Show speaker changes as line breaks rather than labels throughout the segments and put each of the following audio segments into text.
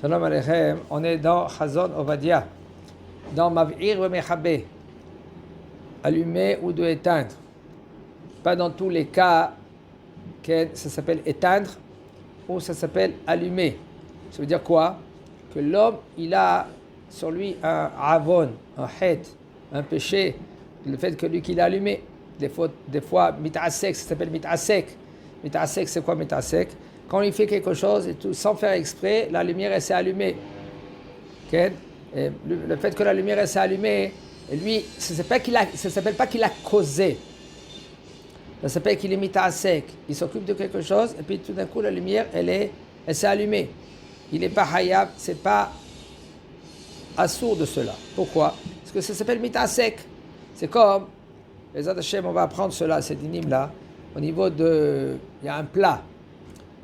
Shalom Aleichem, on est dans Chazon Ovadia, dans Mav'ir ve Mechabé, allumer ou de éteindre. Pas dans tous les cas que ça s'appelle éteindre ou ça s'appelle allumer. Ça veut dire quoi? Que l'homme, il a sur lui un avon, un het, un péché, le fait que lui qu'il a allumé. Des fois mit'asek, ça s'appelle mit'asek. Mit'asek, c'est quoi mit'asek? Quand il fait quelque chose et tout, sans faire exprès, la lumière elle s'est allumée. Okay? Et le fait que la lumière elle s'est allumée, et lui, ça ne s'appelle pas qu'il a causé. Ça s'appelle qu'il est mit'asek. Il s'occupe de quelque chose et puis tout d'un coup la lumière elle s'est allumée. Il n'est pas hayab, c'est pas assourd de cela. Pourquoi? Parce que ça s'appelle mit'asek. C'est comme, les Hashem, on va apprendre cela, ces dynimes là, au niveau de, il y a un plat.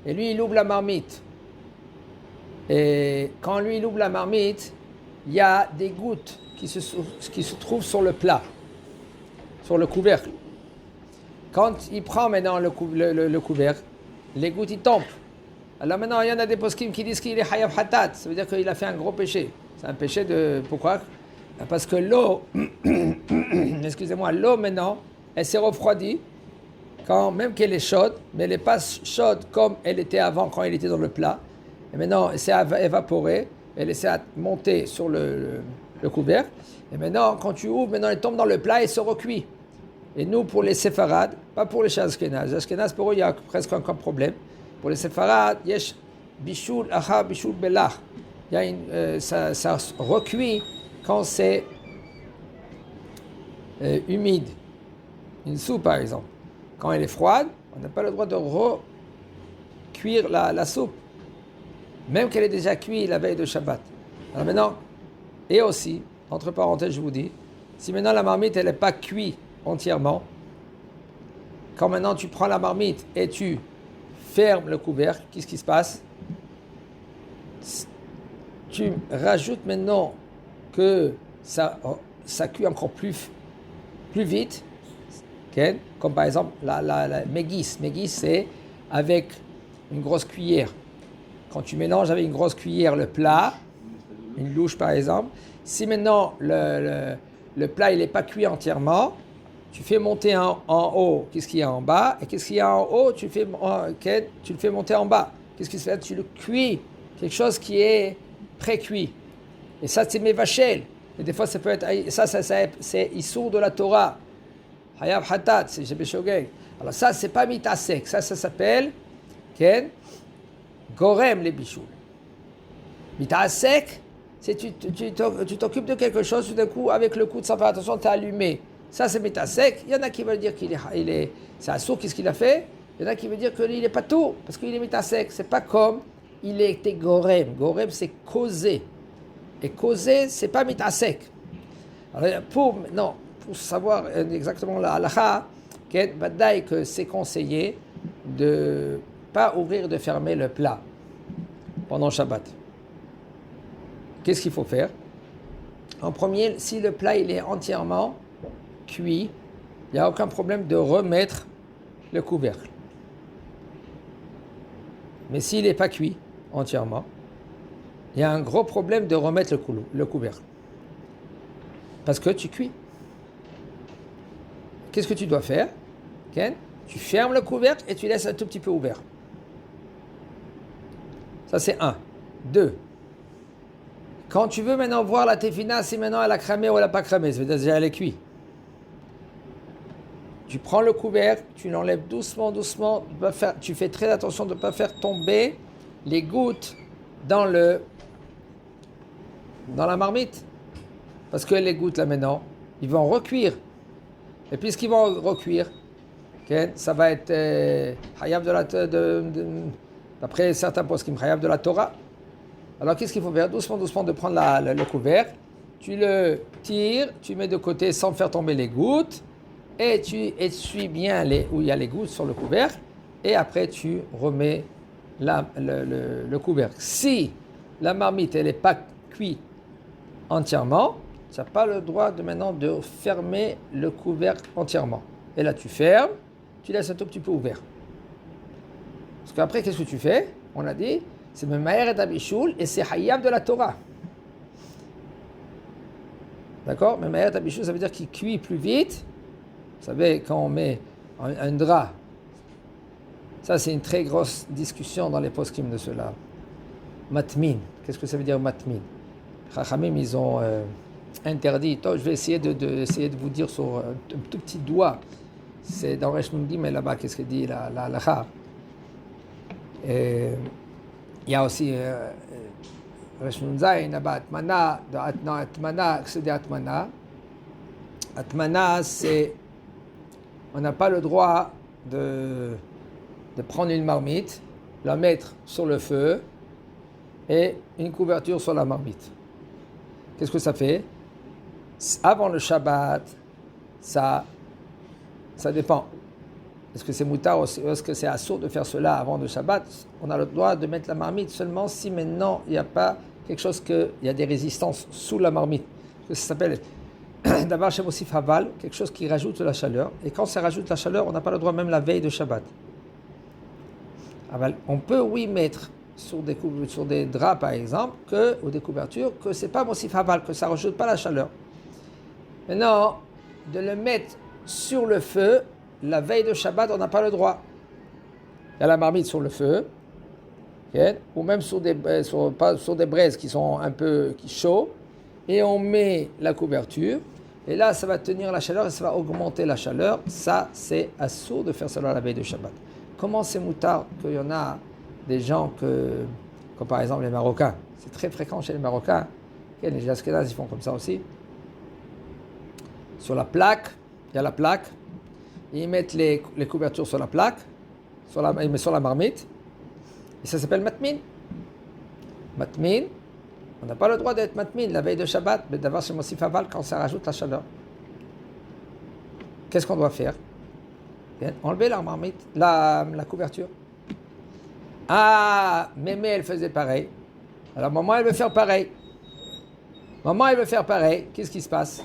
Et lui, il ouvre la marmite. Et quand lui, il ouvre la marmite, il y a des gouttes qui se trouvent sur le plat, sur le couvercle. Quand il prend maintenant le couvercle, les gouttes, ils tombent. Alors maintenant, il y en a des poskim qui disent qu'il est hayab hatat. Ça veut dire qu'il a fait un gros péché. C'est un péché de... Pourquoi? Parce que l'eau, excusez-moi, l'eau maintenant, elle s'est refroidie. Quand même qu'elle est chaude, mais elle n'est pas chaude comme elle était avant quand elle était dans le plat. Et maintenant, elle s'est évaporée, elle s'est montée sur le couvercle. Et maintenant, quand tu ouvres, maintenant elle tombe dans le plat et se recuit. Et nous, pour les séfarades, pas pour les ashkénazes. Les ashkénazes, pour eux, il y a presque aucun problème. Pour les séfarades, yesh bishul aha bishul belach. Il y a ça recuit quand c'est humide. Une soupe, par exemple. Quand elle est froide, on n'a pas le droit de recuire la soupe, même qu'elle est déjà cuite la veille de Shabbat. Alors maintenant, et aussi, entre parenthèses, je vous dis, si maintenant la marmite elle n'est pas cuite entièrement, quand maintenant tu prends la marmite et tu fermes le couvercle, qu'est-ce qui se passe? Tu rajoutes maintenant que ça cuit encore plus vite. Okay. Comme par exemple la megis. Megis, c'est avec une grosse cuillère. Quand tu mélanges avec une grosse cuillère le plat, une louche par exemple, si maintenant le plat il n'est pas cuit entièrement, tu fais monter en haut, qu'est-ce qu'il y a en bas, et qu'est-ce qu'il y a en haut, tu le fais monter en bas. Qu'est-ce qui se fait? Tu le cuis, quelque chose qui est pré-cuit. Et ça, c'est mevachel. Et des fois, ça peut être, c'est issour de la Torah. Hayab hatat, c'est Jebeshogeg. Alors ça, c'est pas mitasek. Ça s'appelle Ken Gorem les bichoul. Mitasek, c'est tu t'occupes de quelque chose, tout d'un coup, avec le coup de sans faire attention, tu as allumé. Ça, c'est mitasek. Il y en a qui veulent dire c'est assourd, qu'est-ce qu'il a fait? Il y en a qui veulent dire qu'il n'est pas tout, parce qu'il est mitasek. C'est pas comme il était Gorem. Gorem, c'est causer. Et causer, c'est pas mitasek. Alors, pour savoir exactement la halakha, que c'est conseillé de ne pas ouvrir, de fermer le plat pendant Shabbat. Qu'est-ce qu'il faut faire? En premier, si le plat il est entièrement cuit, il n'y a aucun problème de remettre le couvercle. Mais s'il n'est pas cuit entièrement, il y a un gros problème de remettre le couvercle. Parce que tu cuis. Qu'est-ce que tu dois faire? Ken? Tu fermes le couvercle et tu laisses un tout petit peu ouvert. Ça, c'est 1. 2. Quand tu veux maintenant voir la tefina, si maintenant elle a cramé ou elle n'a pas cramé, ça veut dire déjà elle est cuite. Tu prends le couvercle, tu l'enlèves doucement. Tu fais très attention de ne pas faire tomber les gouttes dans la marmite. Parce que les gouttes là maintenant, ils vont recuire. Et puisqu'ils vont recuire, okay, ça va être hayab d'après certains poskim, hayab de la Torah. Alors qu'est-ce qu'il faut faire? Doucement de prendre le couvercle, tu le tires, tu mets de côté sans faire tomber les gouttes, et tu essuies bien où il y a les gouttes sur le couvercle, et après tu remets le couvercle. Si la marmite elle n'est pas cuite entièrement, tu n'as pas le droit maintenant de fermer le couvercle entièrement. Et là, tu fermes, tu laisses un tout petit peu ouvert. Parce qu'après, qu'est-ce que tu fais? On a dit, c'est Memaher et Abishul et c'est Hayab de la Torah. D'accord? Memaher et Abishul, ça veut dire qu'il cuit plus vite. Vous savez, quand on met un drap, ça c'est une très grosse discussion dans les poskim de cela. Matmin, qu'est-ce que ça veut dire matmin? Chachamim, ils ont interdit. Je vais essayer de vous dire sur un tout petit doigt. C'est dans Resh Nun Gimel là-bas, qu'est-ce qu'il dit la halakha. Il y a aussi Resh Nun Zayin là-bas, Atmana, Atmana, c'est des Atmana. Atmana, c'est on n'a pas le droit de prendre une marmite, la mettre sur le feu et une couverture sur la marmite. Qu'est-ce que ça fait? Avant le Shabbat, ça dépend. Est-ce que c'est moutard ou est-ce que c'est assourd de faire cela avant le Shabbat? On a le droit de mettre la marmite seulement si maintenant il n'y a pas quelque chose il y a des résistances sous la marmite. Ça s'appelle d'abord chez Mosif Haval, quelque chose qui rajoute la chaleur. Et quand ça rajoute la chaleur, on n'a pas le droit même la veille de Shabbat. On peut, oui, mettre sur des draps, par exemple, ou des couvertures, que ce n'est pas Mosif Haval, que ça ne rajoute pas la chaleur. Maintenant, de le mettre sur le feu, la veille de Shabbat, on n'a pas le droit. Il y a la marmite sur le feu, okay, ou même sur des braises qui sont un peu chaudes, et on met la couverture, et là, ça va tenir la chaleur et ça va augmenter la chaleur. Ça, c'est assourd de faire cela la veille de Shabbat. Comment c'est moutard qu'il y en a des gens comme par exemple les Marocains, c'est très fréquent chez les Marocains, okay, les Ashkénazes, ils font comme ça aussi. Sur la plaque, il y a la plaque, ils mettent les couvertures sur la plaque, ils mettent sur la marmite, et ça s'appelle matmin. Matmin, on n'a pas le droit d'être matmin la veille de Shabbat, mais d'avoir ce Mosif Haval quand ça rajoute la chaleur. Qu'est-ce qu'on doit faire? Enlever la marmite, la couverture. Ah, Mémé, elle faisait pareil. Alors maman, elle veut faire pareil. Qu'est-ce qui se passe?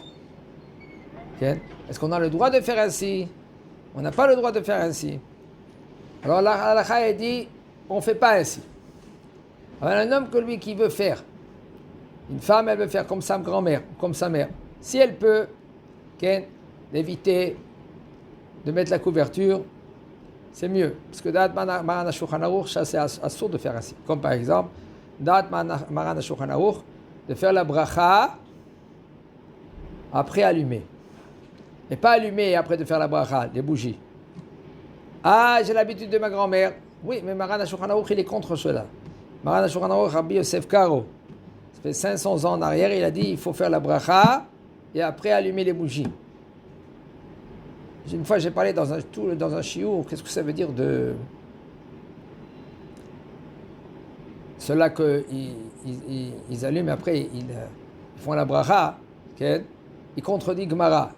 Est-ce qu'on a le droit de faire ainsi? On n'a pas le droit de faire ainsi. Alors la halakha, elle dit, on ne fait pas ainsi. Alors un homme que lui qui veut faire, une femme, elle veut faire comme sa grand-mère, comme sa mère. Si elle peut, d'éviter de mettre la couverture, c'est mieux. Parce que Da'at Maran Shulchan Aruch, ça c'est assourd de faire ainsi. Comme par exemple, Da'at Maran Shulchan Aruch, de faire la bracha après allumer. Et pas allumer et après de faire la bracha, les bougies. Ah, j'ai l'habitude de ma grand-mère. Oui, mais Maran Shulchan Aruch, il est contre cela. Maran Shulchan Aruch, Rabbi Yosef Karo, ça fait 500 ans en arrière, il a dit il faut faire la bracha et après allumer les bougies. Une fois, j'ai parlé dans un shiur, qu'est-ce que ça veut dire de cela qu'ils allument, après ils font la bracha, okay? Ils contredisent Gemara.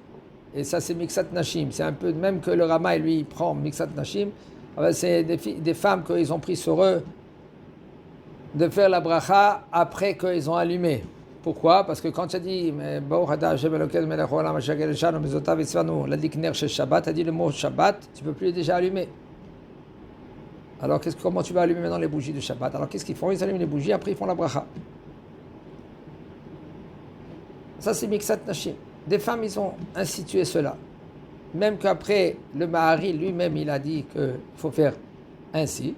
Et ça, c'est Miksat Nashim. C'est un peu même que le Rama, lui, il prend Miksat Nashim. C'est des femmes qu'ils ont pris sur eux de faire la bracha après qu'ils ont allumé. Pourquoi? Parce que quand tu as dit la dikner chez Shabbat, tu as dit le mot Shabbat, tu ne peux plus déjà allumer. Alors comment tu vas allumer maintenant les bougies de Shabbat? Alors qu'est-ce qu'ils font? Ils allument les bougies, après ils font la bracha. Ça c'est Miksat Nashim. Des femmes, ils ont institué cela. Même qu'après, le Mahari lui-même, il a dit qu'il faut faire ainsi.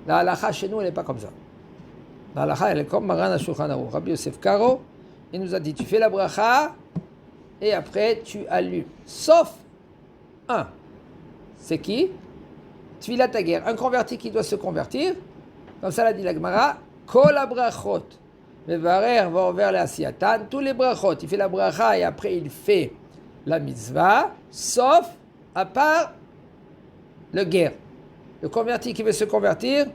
La halakha chez nous, elle n'est pas comme ça. La halakha, elle est comme Maran Shulchan Aruch. Rabbi Yosef Karo, il nous a dit, tu fais la bracha, et après, tu allumes. Sauf un. C'est qui? Tfilat Hager. Un converti qui doit se convertir. Comme ça l'a dit la Gemara, Kol habrachot. Mevarer va vers la Asiyatan. Tous les brachot. Il fait la bracha et après il fait la mitzvah. Sauf, à part, le guerre. Le converti qui veut se convertir,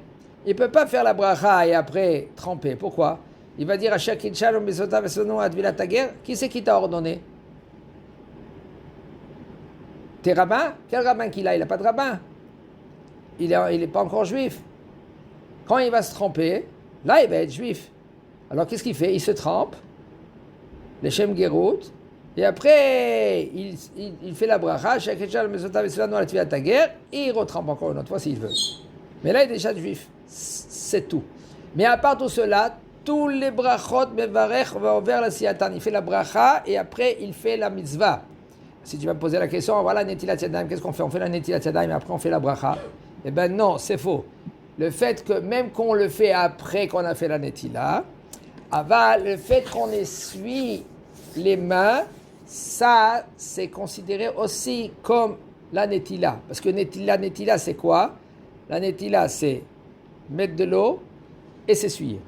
il ne peut pas faire la bracha et après tremper. Pourquoi? Il va dire à Shakin Shalom Besotav Esonon Advilat Hager. Qui c'est qui t'a ordonné? T'es rabbin? Quel rabbin qu'il a? Il n'a pas de rabbin. Il n'est pas encore juif. Quand il va se tremper, là il va être juif. Alors qu'est-ce qu'il fait? Il se trempe, les Shem Gerut, et après il fait la bracha, et il retrempe encore une autre fois s'il veut. Mais là il est déjà juif, c'est tout. Mais à part tout cela, tous les brachot mevarech va vers la siyatan. Il fait la bracha et après il fait la mitzvah. Si tu vas me poser la question, voilà netilat yadayim, qu'est-ce qu'on fait? On fait la netilat yadayim et après on fait la bracha. Eh bien non, c'est faux. Le fait que même qu'on le fait après qu'on a fait la netila, le fait qu'on essuie les mains, ça c'est considéré aussi comme la netila. Parce que la netila c'est quoi? La netila c'est mettre de l'eau et s'essuyer.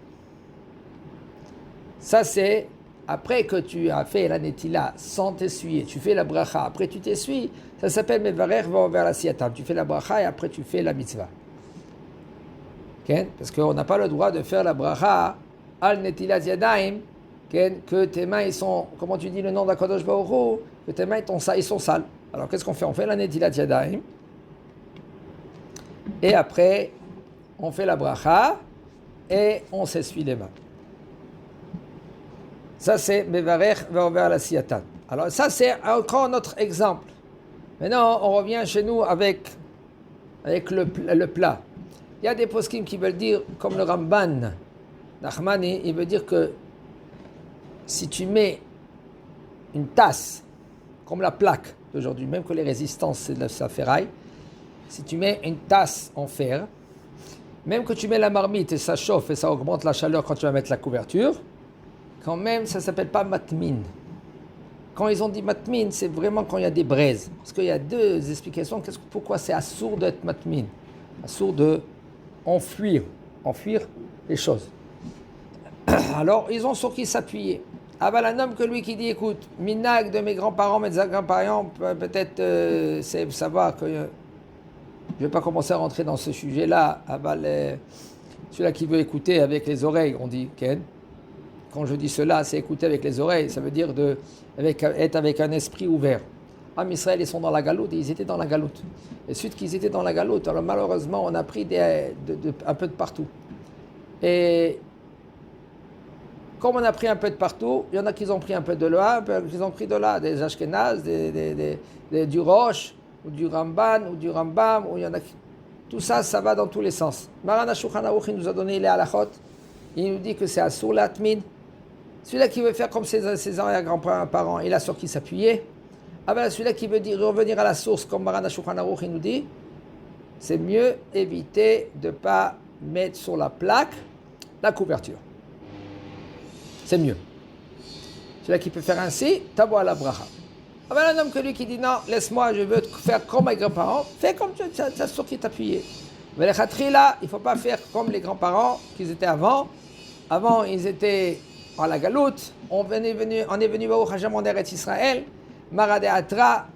Ça c'est après que tu as fait la netila sans t'essuyer, tu fais la bracha, après tu t'essuies, ça s'appelle mevarer va vers la siyatan. Tu fais la bracha et après tu fais la mitzvah. Okay? Parce qu'on n'a pas le droit de faire la bracha al netilat yadayim, que tes mains ils sont, comment tu dis le nom d'Akadosh Baruch Hu, que tes mains ils sont sales. Alors qu'est-ce qu'on fait? On fait la netilat yadayim et après on fait la bracha et on s'essuie les mains. Ça, c'est Mevarech va vers la siyatan. Alors, ça, c'est encore notre exemple. Maintenant, on revient chez nous avec le plat. Il y a des poskim qui veulent dire, comme le Ramban Nachmani, il veut dire que si tu mets une tasse, comme la plaque d'aujourd'hui, même que les résistances, c'est de la ferraille, si tu mets une tasse en fer, même que tu mets la marmite et ça chauffe et ça augmente la chaleur quand tu vas mettre la couverture, quand même, ça ne s'appelle pas matmin. Quand ils ont dit matmin, c'est vraiment quand il y a des braises. Parce qu'il y a deux explications. Pourquoi c'est assourd d'être matmin? Assourd de enfuir les choses. Alors, ils ont sur qui s'appuyer. Aval un homme que lui qui dit, écoute, minag de mes grands-parents, mes grands-parents, peut-être c'est savoir que je ne vais pas commencer à rentrer dans ce sujet-là. Aval, celui-là qui veut écouter avec les oreilles, on dit, Ken. Quand je dis cela, c'est écouter avec les oreilles, ça veut dire être avec un esprit ouvert. Am Israël, ils sont dans la galoute, et ils étaient dans la galoute. Et suite qu'ils étaient dans la galoute, alors malheureusement, on a pris un peu de partout. Et comme on a pris un peu de partout, il y en a qui ont pris un peu de là, qui ont pris de là, des Ashkenaz, du Rosh, ou du Ramban, ou du Rambam, ou il y en a qui... Tout ça, ça va dans tous les sens. Maran Shulchan Aruch, il nous a donné les halachot, il nous dit que c'est Asur Latmin. Celui-là qui veut faire comme ses grands-parents, il a sur qui s'appuyer. Ah ben celui-là qui veut dire revenir à la source, comme Maran Shulchan Aruch il nous dit, c'est mieux éviter de ne pas mettre sur la plaque la couverture. C'est mieux. Celui-là qui peut faire ainsi, t'abo à la bracha. Ah ben un homme que lui qui dit non, laisse-moi, je veux faire comme mes grands-parents, fais comme tu as sur qui t'appuyer. Mais les khatri là, il ne faut pas faire comme les grands-parents qu'ils étaient avant. Avant, ils étaient à la galoute, on est venu Baruch Hashem en Eretz Israël, Maradé Atra,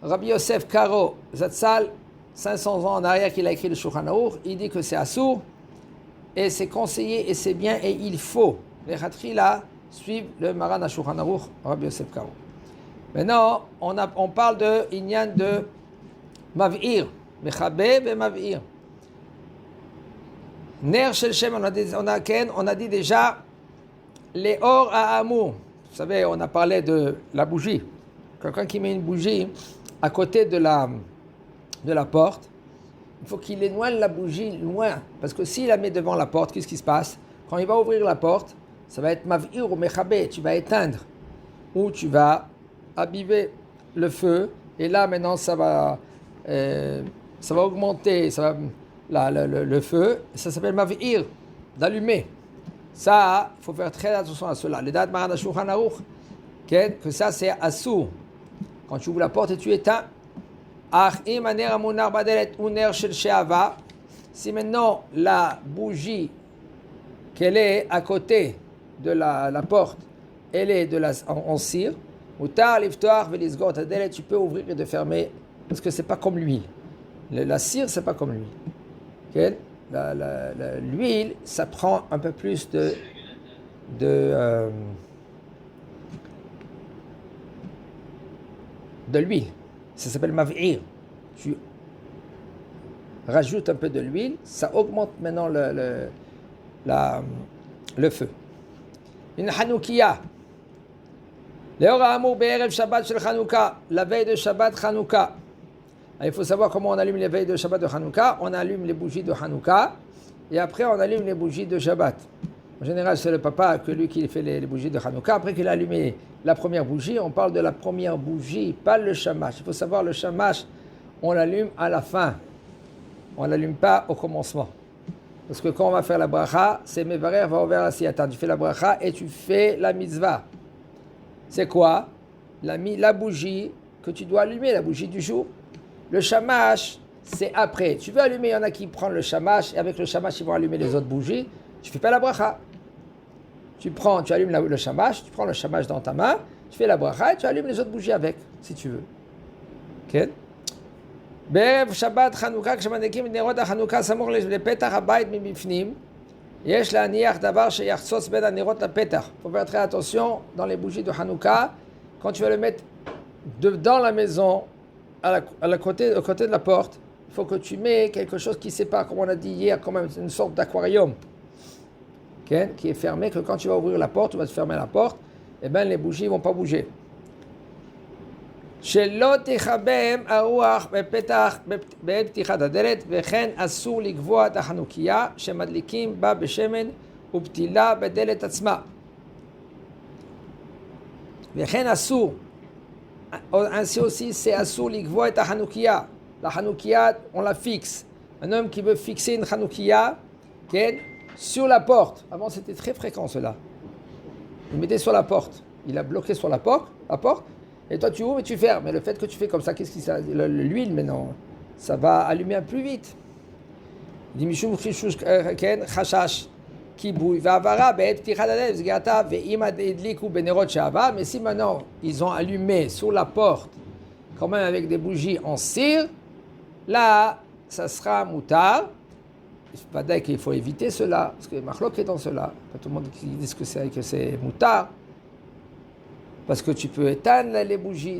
Rabbi Yosef Karo Zatzal, 500 ans en arrière qu'il a écrit le Shulchan Aruch, il dit que c'est assourd, et c'est conseillé, et c'est bien, et il faut. Les Khatri là suivent le Maran Shulchan Aruch, Rabbi Yosef Karo. Maintenant, on parle de Inyan de Mav'ir, Mechabé et Mav'ir. Ner Shel Shem, on a dit déjà les or à amour. Vous savez, on a parlé de la bougie. Quelqu'un qui met une bougie à côté de la porte, il faut qu'il éloigne la bougie loin. Parce que s'il la met devant la porte, qu'est-ce qui se passe? Quand il va ouvrir la porte, ça va être mav'ir ou mechabé, tu vas éteindre. Ou tu vas aviver le feu. Et là, maintenant, ça va augmenter le feu. Ça s'appelle mav'ir, d'allumer. Ça, il faut faire très attention à cela. Le date Maran Shulchan Aruch, que ça c'est assourd. Quand tu ouvres la porte et tu éteins, si maintenant la bougie qu'elle est à côté de la porte, elle est en cire, tu peux ouvrir et de fermer, parce que c'est pas comme l'huile. La cire, c'est pas comme l'huile. L'huile, ça prend un peu plus de l'huile. Ça s'appelle mav'ir. Tu rajoutes un peu de l'huile, ça augmente maintenant le feu. Une Hanoukia. La veille de Shabbat Hanouka. Il faut savoir comment on allume les veilles de Shabbat de Hanouka. On allume les bougies de Hanouka et après on allume les bougies de Shabbat. En général, c'est le papa, que lui qui fait les bougies de Hanouka. Après qu'il a allumé la première bougie, on parle de la première bougie, pas le shamash. Il faut savoir, le shamash, on l'allume à la fin. On ne l'allume pas au commencement. Parce que quand on va faire la bracha, c'est Mevarer va ouvrir la siyata. Tu fais la bracha et tu fais la mitzvah. C'est quoi? La bougie que tu dois allumer, la bougie du jour. Le shamash, c'est après. Tu veux allumer, il y en a qui prennent le shamash, et avec le shamash, ils vont allumer les autres bougies. Tu ne fais pas la bracha. Tu allumes le shamash, tu prends le shamash dans ta main, tu fais la bracha et tu allumes les autres bougies avec, si tu veux. Ok? בערב שבת חנוכה כשמדליקים את נרות החנוכה סמוך לפתח הבית מבפנים יש להניח דבר שיחצוץ בין הנרות לפתח. Il faut faire très attention dans les bougies de Hanouka, quand tu vas le mettre dans la maison, au côté de la porte, il faut que tu mets quelque chose qui sépare, comme on a dit hier, comme une sorte d'aquarium, okay, qui est fermé, que quand tu vas ouvrir la porte, tu vas te fermer la porte, et bien les bougies ne vont pas bouger. שלא תכבם הרוח בפתח בעת פתיחת הדלת, וכן אסור לקבוע את החנוכיה שמדליקים בה בשמן ופתילה בדלת עצמה. וכן אסור, ainsi aussi c'est אסור לקבוע את החנוכיה. La Hanoukia, on la fixe. Un homme qui veut fixer une Hanoukia, sur la porte. Avant c'était très fréquent cela. Il mettait sur la porte. Il a bloqué sur la porte. Et toi, tu ouvres et tu fermes. Mais le fait que tu fais comme ça, qu'est-ce qui ça, l'huile, maintenant, ça va allumer un plus vite. Il dit Mishum Chishush Ken Chashash Kibouy Vavara Be'et Ptichat Hadel Zgata Ve'im Adliku Benerot Shava. Mais si maintenant ils ont allumé sur la porte, quand même avec des bougies en cire, là, ça sera moutard. Pas dire qu'il faut éviter cela, parce que Machlok est dans cela. Pas tout le monde qui dit que c'est moutard. Parce que tu peux éteindre les bougies,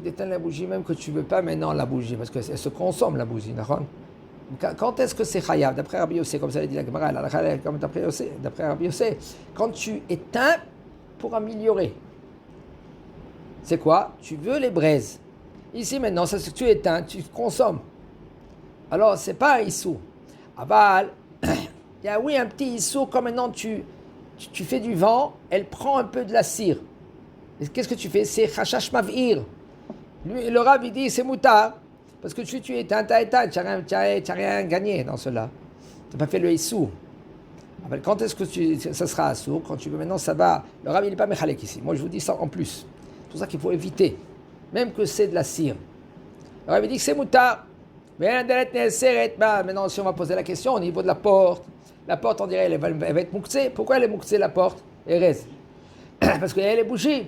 même que tu ne veux pas maintenant la bougie, parce qu'elle se consomme la bougie. Quand est-ce que c'est chayav? D'après Rabbi Yossé, comme ça l'a dit la Gemara, d'après Rabbi Yossé, quand tu éteins pour améliorer. C'est quoi? Tu veux les braises. Ici maintenant, c'est ce que tu éteins, tu consommes. Alors, ce n'est pas un issou. Aval, il y a oui un petit issou, comme maintenant tu fais du vent, elle prend un peu de la cire. Et qu'est-ce que tu fais? C'est chashash mav'ir. Le Rav il dit c'est moutard. Parce que tu éteins, tu n'as rien gagné dans cela. Tu n'as pas fait le issou. Quand est-ce que ça sera assour? Quand tu veux maintenant, ça va. Le Rav il n'est pas méchalek ici. Moi je vous dis ça en plus. C'est pour ça qu'il faut éviter. Même que c'est de la cire. Le Rav il dit que c'est moutard. Mais maintenant, si on va poser la question au niveau de la porte on dirait elle va être mouktsé. Pourquoi elle est mouktsé la porte? Erez. Parce qu'il y a les bougies.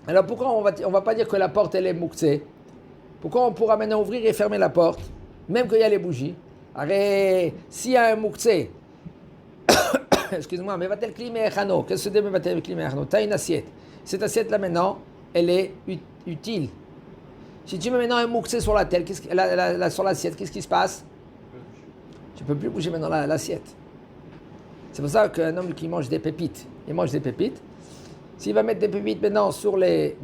Alors pourquoi on va pas dire que la porte elle est mouktsé? Pourquoi on pourra maintenant ouvrir et fermer la porte, même qu'il y a les bougies? Arrête, s'il y a un mouktsé, excuse-moi, mais va-t-elle climer Echano? Qu'est-ce que c'est va-t-elle climer Echano? Tu as une assiette. Cette assiette-là maintenant, elle est utile. Si tu mets maintenant un mouktsé sur la tête, sur l'assiette, qu'est-ce qui se passe? Tu ne peux plus bouger maintenant l'assiette. C'est pour ça qu'un homme qui mange des pépites, il mange des pépites. S'il va mettre des pépites maintenant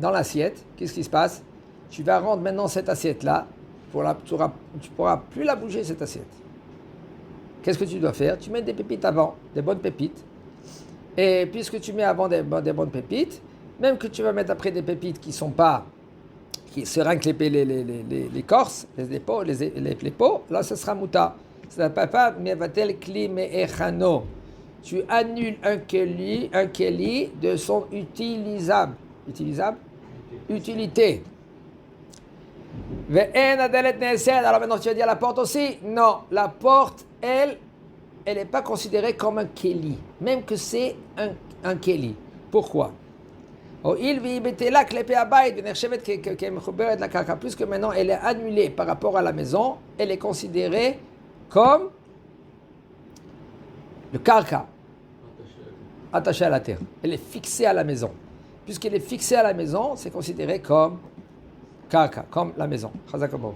dans l'assiette, qu'est-ce qui se passe? Tu vas rendre maintenant cette assiette-là, tu ne pourras plus la bouger, cette assiette. Qu'est-ce que tu dois faire? Tu mets des pépites avant, des bonnes pépites. Et puisque tu mets avant des bonnes pépites, même que tu vas mettre après des pépites qui se rinquent les corses, les peaux, là ce sera mouta. Ça ne va pas, mais va-t-elle climer echano? Tu annules un keli de son utilisable. Utilité. Alors maintenant tu vas dire la porte aussi? Non, la porte, elle n'est pas considérée comme un keli, même que c'est un keli. Pourquoi? Puisque maintenant elle est annulée par rapport à la maison, elle est considérée comme le karka, attaché à la terre. Elle est fixée à la maison. Puisqu'elle est fixée à la maison, c'est considéré comme karka, comme la maison. Chazak Baruch.